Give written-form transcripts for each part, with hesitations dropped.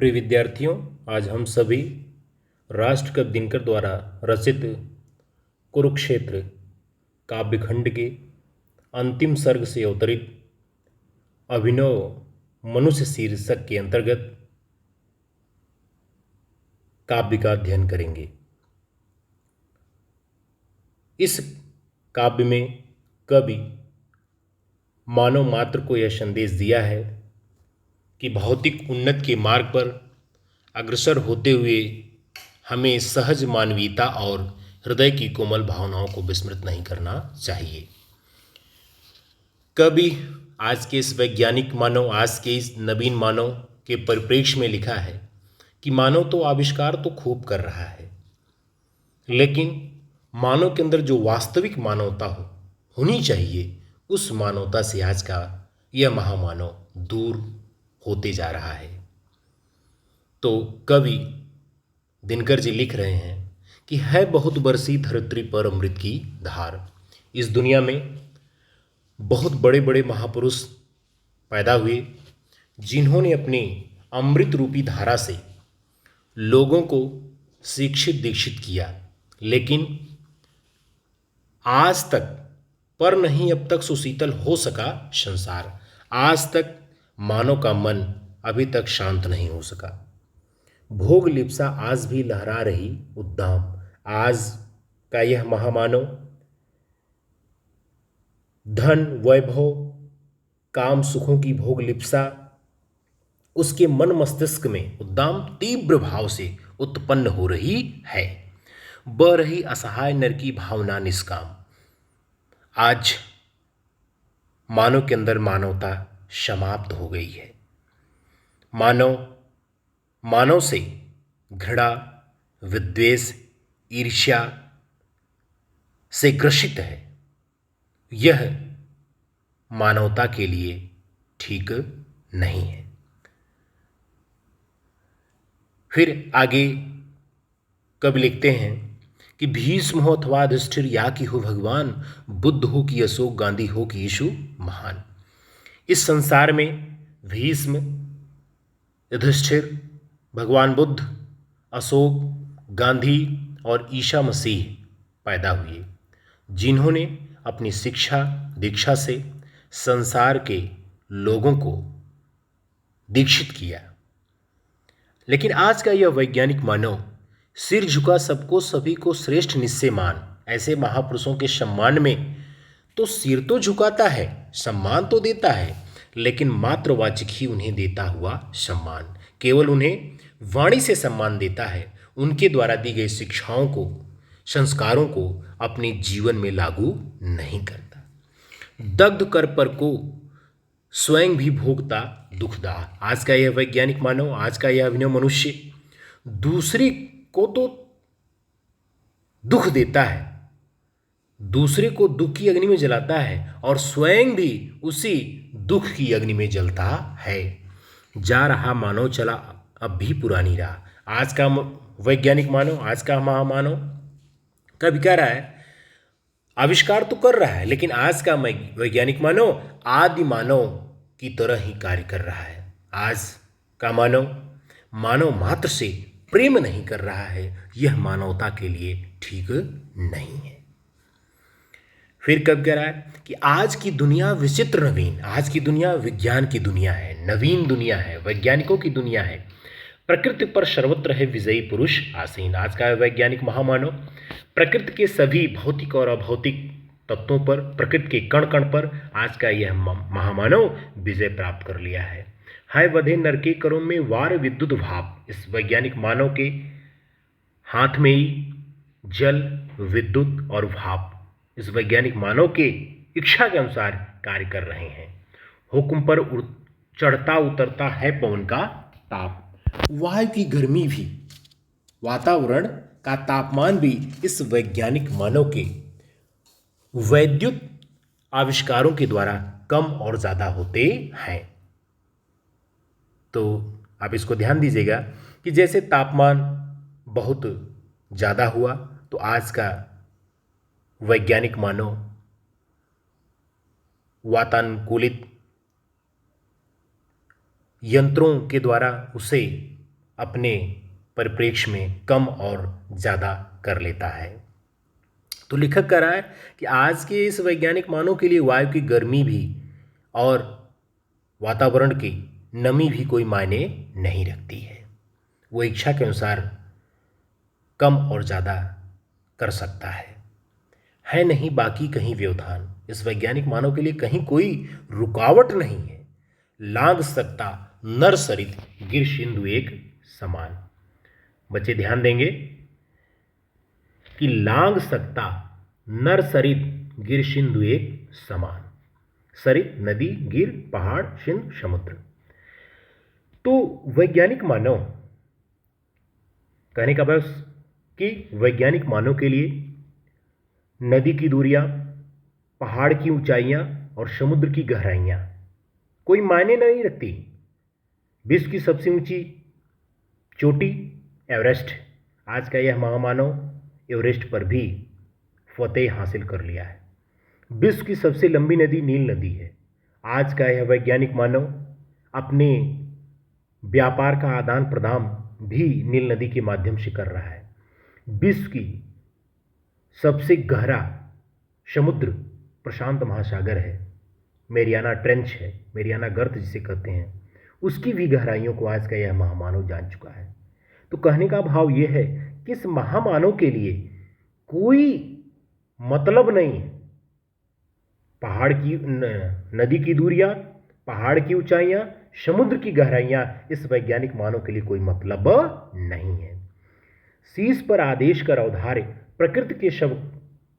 प्रिय विद्यार्थियों, आज हम सभी राष्ट्रकवि दिनकर द्वारा रचित कुरुक्षेत्र काव्यखंड के अंतिम सर्ग से अवतरित अभिनव मनुष्य शीर्षक के अंतर्गत काव्य का अध्ययन करेंगे। इस काव्य में कवि मानव मात्र को यह संदेश दिया है कि भौतिक उन्नति के मार्ग पर अग्रसर होते हुए हमें सहज मानवीयता और हृदय की कोमल भावनाओं को विस्मृत नहीं करना चाहिए। कवि आज के इस वैज्ञानिक मानव, आज के इस नवीन मानव के परिप्रेक्ष्य में लिखा है कि मानव तो आविष्कार तो खूब कर रहा है, लेकिन मानव के अंदर जो वास्तविक मानवता होनी चाहिए, उस मानवता से आज का यह महामानव दूर होते जा रहा है। तो कवि दिनकर जी लिख रहे हैं कि है बहुत बरसी धरित्री पर अमृत की धार। इस दुनिया में बहुत बड़े बड़े महापुरुष पैदा हुए, जिन्होंने अपनी अमृत रूपी धारा से लोगों को शिक्षित दीक्षित किया, लेकिन आज तक पर नहीं अब तक सुशीतल हो सका संसार। आज तक मानव का मन अभी तक शांत नहीं हो सका। भोग लिप्सा आज भी लहरा रही उद्दाम। आज का यह महामानव धन, वैभव, काम सुखों की भोग लिप्सा उसके मन मस्तिष्क में उद्दाम तीव्र भाव से उत्पन्न हो रही है। बह रही असहाय नर की भावना निष्काम। आज मानव के अंदर मानवता समाप्त हो गई है। मानव से घृणा, विद्वेष, ईर्ष्या से ग्रसित है। यह मानवता के लिए ठीक नहीं है। फिर आगे कवि लिखते हैं कि भीष्म हो अथवा युधिष्ठिर या कि हो भगवान, बुद्ध हो कि अशोक, गांधी हो कि यीशु महान। इस संसार में भीष्म, युधिष्ठिर, भगवान बुद्ध, अशोक, गांधी और ईसा मसीह पैदा हुए, जिन्होंने अपनी शिक्षा दीक्षा से संसार के लोगों को दीक्षित किया। लेकिन आज का यह वैज्ञानिक मानव सिर झुका सबको सभी को श्रेष्ठ निश्चय मान। ऐसे महापुरुषों के सम्मान में तो सिर तो झुकाता है, सम्मान तो देता है, लेकिन मात्रवाचक ही उन्हें देता हुआ सम्मान। केवल उन्हें वाणी से सम्मान देता है, उनके द्वारा दी गई शिक्षाओं को, संस्कारों को अपने जीवन में लागू नहीं करता। दग्ध कर पर को स्वयं भी भोगता दुखदाह। आज का यह वैज्ञानिक मानव, आज का यह अभिनव मनुष्य दूसरे को तो दुख देता है, दूसरे को दुख की अग्नि में जलाता है और स्वयं भी उसी दुख की अग्नि में जलता है। जा रहा मानव चला अब भी पुरानी राह। आज का वैज्ञानिक मानव, आज का महामानव कभी कह रहा है, आविष्कार तो कर रहा है, लेकिन आज का वैज्ञानिक मानव आदि मानव की तरह ही कार्य कर रहा है। आज का मानव मात्र से प्रेम नहीं कर रहा है। यह मानवता के लिए ठीक नहीं है। फिर कब कह रहा है कि आज की दुनिया विचित्र नवीन। आज की दुनिया विज्ञान की दुनिया है, नवीन दुनिया है, वैज्ञानिकों की दुनिया है। प्रकृति पर सर्वत्र है विजयी पुरुष आसीन। आज का वैज्ञानिक महामानव प्रकृति के सभी भौतिक और अभौतिक तत्वों पर, प्रकृति के कण कण पर आज का यह महामानव विजय प्राप्त कर लिया है। हाय वधे नर के करों में वार विद्युत भाप। इस वैज्ञानिक मानव के हाथ में ही जल, विद्युत और भाप इस वैज्ञानिक मानव के इच्छा के अनुसार कार्य कर रहे हैं। हुक्म पर चढ़ता उतरता है पवन का ताप। वायु की गर्मी भी, वातावरण का तापमान भी इस वैज्ञानिक मानव के वैद्युत आविष्कारों के द्वारा कम और ज़्यादा होते हैं। तो आप इसको ध्यान दीजिएगा कि जैसे तापमान बहुत ज़्यादा हुआ, तो आज का वैज्ञानिक मानव वातानुकूलित यंत्रों के द्वारा उसे अपने परिप्रेक्ष्य में कम और ज़्यादा कर लेता है। तो लेखक कह रहा है कि आज के इस वैज्ञानिक मानव के लिए वायु की गर्मी भी और वातावरण की नमी भी कोई मायने नहीं रखती है। वो इच्छा के अनुसार कम और ज़्यादा कर सकता है नहीं बाकी कहीं व्यवधान। इस वैज्ञानिक मानव के लिए कहीं कोई रुकावट नहीं है। लांग सकता नर सरित गिर सिंधु एक समान। बच्चे ध्यान देंगे कि लांग सकता नर सरित गिर सिंधु एक समान। सरित नदी, गिर पहाड़, सिंधु समुद्र। तो वैज्ञानिक मानव कहने का बस कि वैज्ञानिक मानव के लिए नदी की दूरियां, पहाड़ की ऊंचाइयां और समुद्र की गहराइयां कोई मायने नहीं रखती। विश्व की सबसे ऊंची चोटी एवरेस्ट, आज का यह महामानव एवरेस्ट पर भी फतेह हासिल कर लिया है। विश्व की सबसे लंबी नदी नील नदी है। आज का यह वैज्ञानिक मानव अपने व्यापार का आदान प्रदान भी नील नदी के माध्यम से कर रहा है। विश्व की सबसे गहरा समुद्र प्रशांत महासागर है, मेरियाना ट्रेंच है, मेरियाना गर्त जिसे कहते हैं, उसकी भी गहराइयों को आज का यह महामानव जान चुका है। तो कहने का भाव यह है कि इस महामानव के लिए कोई मतलब नहीं है। पहाड़ की नदी की दूरियां, पहाड़ की ऊंचाइयां, समुद्र की गहराइयां इस वैज्ञानिक मानव के लिए कोई मतलब नहीं है। शीश पर आदेश कर अवधार्य प्रकृति के सब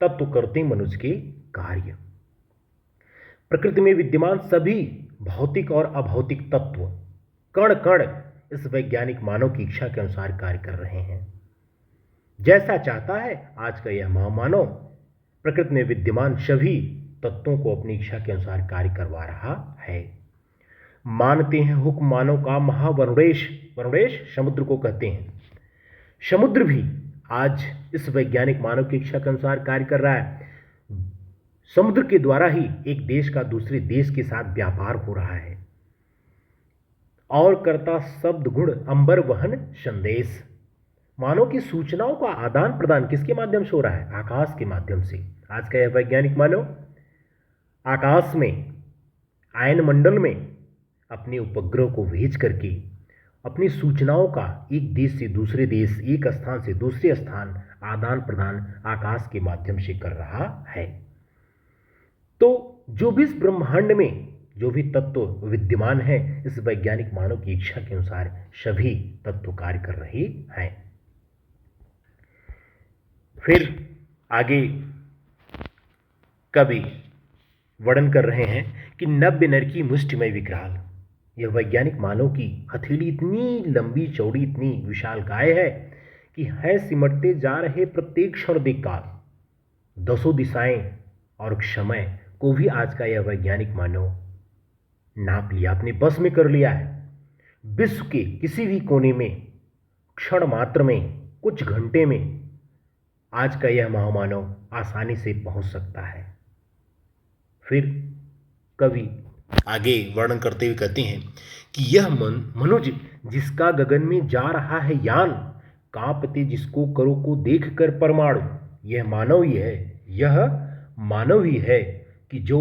तत्व करते मनुष्य के कार्य। प्रकृति में विद्यमान सभी भौतिक और अभौतिक तत्व कण कण इस वैज्ञानिक मानव की इच्छा के अनुसार कार्य कर रहे हैं। जैसा चाहता है आज का यह महामानव प्रकृति में विद्यमान सभी तत्वों को अपनी इच्छा के अनुसार कार्य करवा रहा है। मानते हैं हुक्म मानव का महावरुणेश, वरुणेश समुद्र को कहते हैं। समुद्र भी आज इस वैज्ञानिक मानव की इच्छा के अनुसार कार्य कर रहा है। समुद्र के द्वारा ही एक देश का दूसरे देश के साथ व्यापार हो रहा है। और करता शब्द गुण अंबर वहन संदेश। मानव की सूचनाओं का आदान प्रदान किसके माध्यम से हो रहा है? आकाश के माध्यम से। आज का यह वैज्ञानिक मानव आकाश में, आयन मंडल में अपने उपग्रह को भेज करके अपनी सूचनाओं का एक देश से दूसरे देश, एक स्थान से दूसरे स्थान आदान प्रदान आकाश के माध्यम से कर रहा है। तो जो भी इस ब्रह्मांड में जो भी तत्व विद्यमान है, इस वैज्ञानिक मानव की इच्छा के अनुसार सभी तत्व कार्य कर रहे हैं। फिर आगे कवि वर्णन कर रहे हैं कि नव्य नर की मुष्टिमय विकराल। यह वैज्ञानिक मानव की हथेली इतनी लंबी चौड़ी, इतनी विशाल काय है कि है सिमटते जा रहे प्रत्येक क्षण देख काल। दसों दिशाएं और समय को भी आज का यह वैज्ञानिक मानव नाप लिया, अपने बस में कर लिया है। विश्व के किसी भी कोने में क्षण मात्र में, कुछ घंटे में आज का यह महामानव आसानी से पहुंच सकता है। फिर कवि आगे वर्णन करते हुए कहते हैं कि यह मनुज जिसका गगन में जा रहा है यान, कांपते जिसको करो को देख कर परमाणु। यह मानव ही है, यह मानव ही है कि जो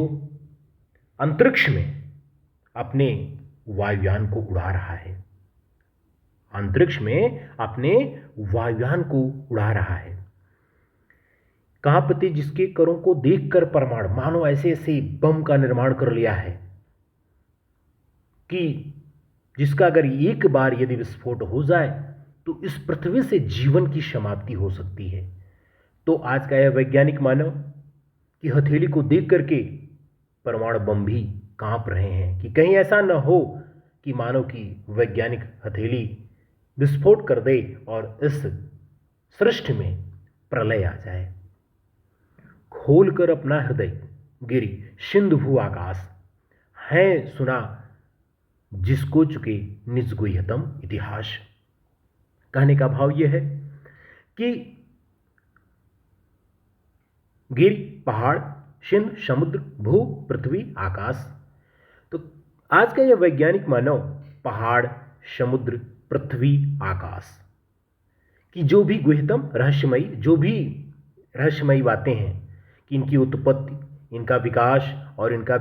अंतरिक्ष में अपने वायुयान को उड़ा रहा है, अंतरिक्ष में अपने वायुयान को उड़ा रहा है। कांपते जिसके करों को देखकर परमाणु, मानो ऐसे ऐसे बम का निर्माण कर लिया है कि जिसका अगर एक बार यदि विस्फोट हो जाए तो इस पृथ्वी से जीवन की समाप्ति हो सकती है। तो आज का यह वैज्ञानिक मानव की हथेली को देख करके परमाणु बम भी कांप रहे हैं कि कहीं ऐसा न हो कि मानव की वैज्ञानिक हथेली विस्फोट कर दे और इस सृष्टि में प्रलय आ जाए। खोलकर अपना हृदय गिरी सिंधु भू आकाश, है सुना जिसको चुके निज गुह्यतम इतिहास। कहने का भाव यह है कि गिर, पहाड़, सिंध, समुद्र, भू, पृथ्वी, आकाश। तो आज का यह वैज्ञानिक मानव पहाड़, समुद्र, पृथ्वी आकाश, कि जो भी गुह्यतम रहस्यमयी बातें हैं, कि इनकी उत्पत्ति, इनका विकास और इनका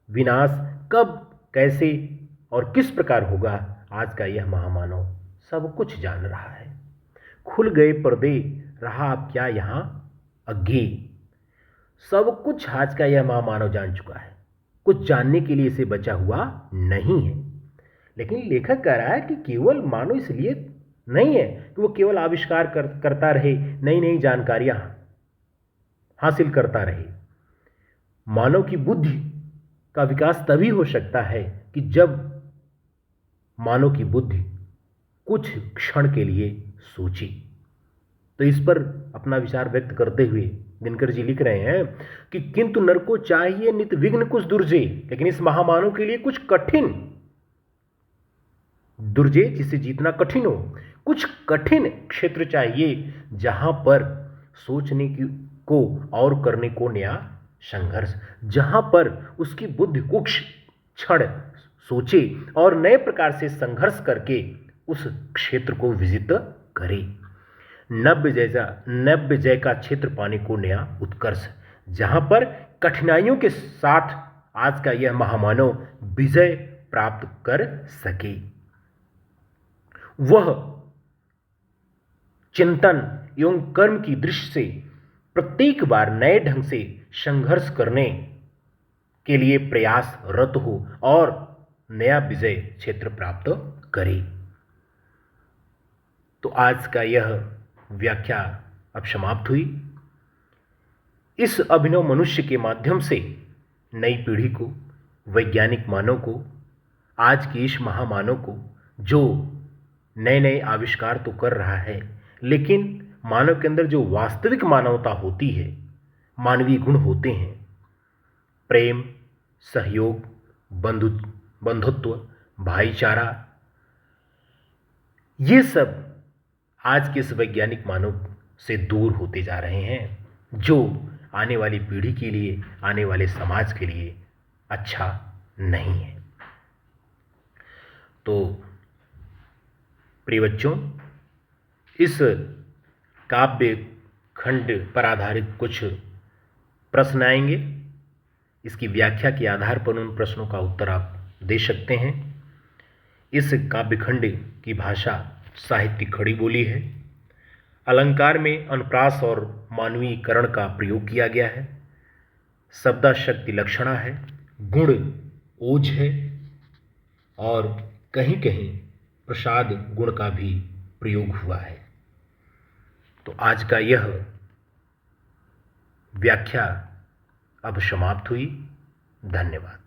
विनाश कब, कैसे और किस प्रकार होगा, आज का यह महामानव सब कुछ जान रहा है। खुल गए पर्दे, रहा अब क्या यहाँ अज्ञे। सब कुछ आज का यह महामानव जान चुका है, कुछ जानने के लिए इसे बचा हुआ नहीं है। लेकिन लेखक कह रहा है कि केवल मानव इसलिए नहीं है कि वो केवल आविष्कार करता रहे, नई नई जानकारियां हासिल करता रहे। मानव की बुद्धि का विकास तभी हो सकता है कि जब मानव की बुद्धि कुछ क्षण के लिए सोचे। तो इस पर अपना विचार व्यक्त करते हुए दिनकर जी लिख रहे हैं कि किंतु नर को चाहिए नित विघ्न कुछ दुर्जे, लेकिन इस महामानव के लिए कुछ कठिन दुर्जे, जिसे जीतना कठिन हो, कुछ कठिन क्षेत्र चाहिए जहां पर सोचने की को और करने को नया संघर्ष, जहां पर उसकी बुद्धि कुछ क्षण सोचे और नए प्रकार से संघर्ष करके उस क्षेत्र को विजित करे। नव्य जय का क्षेत्र पाने को नया उत्कर्ष, जहां पर कठिनाइयों के साथ आज का यह महामानव विजय प्राप्त कर सके। वह चिंतन एवं कर्म की दृष्टि से प्रत्येक बार नए ढंग से संघर्ष करने के लिए प्रयासरत हो और नया विजय क्षेत्र प्राप्त करे। तो आज का यह व्याख्या अब समाप्त हुई। इस अभिनव मनुष्य के माध्यम से नई पीढ़ी को, वैज्ञानिक मानव को, आज के इस महामानव को, जो नए नए आविष्कार तो कर रहा है, लेकिन मानव के अंदर जो वास्तविक मानवता होती है, मानवीय गुण होते हैं, प्रेम, सहयोग, बंधुत्व, भाईचारा, ये सब आज के इस वैज्ञानिक मानव से दूर होते जा रहे हैं, जो आने वाली पीढ़ी के लिए, आने वाले समाज के लिए अच्छा नहीं है। तो प्रिय बच्चों, इस काव्य खंड पर आधारित कुछ प्रश्न आएंगे। इसकी व्याख्या के आधार पर उन प्रश्नों का उत्तर आप दे सकते हैं। इस काव्य खंड की भाषा साहित्यिक खड़ी बोली है। अलंकार में अनुप्रास और मानवीकरण का प्रयोग किया गया है। शब्दाशक्ति लक्षणा है, गुण ओज है और कहीं कहीं प्रसाद गुण का भी प्रयोग हुआ है। तो आज का यह व्याख्या अब समाप्त हुई। धन्यवाद।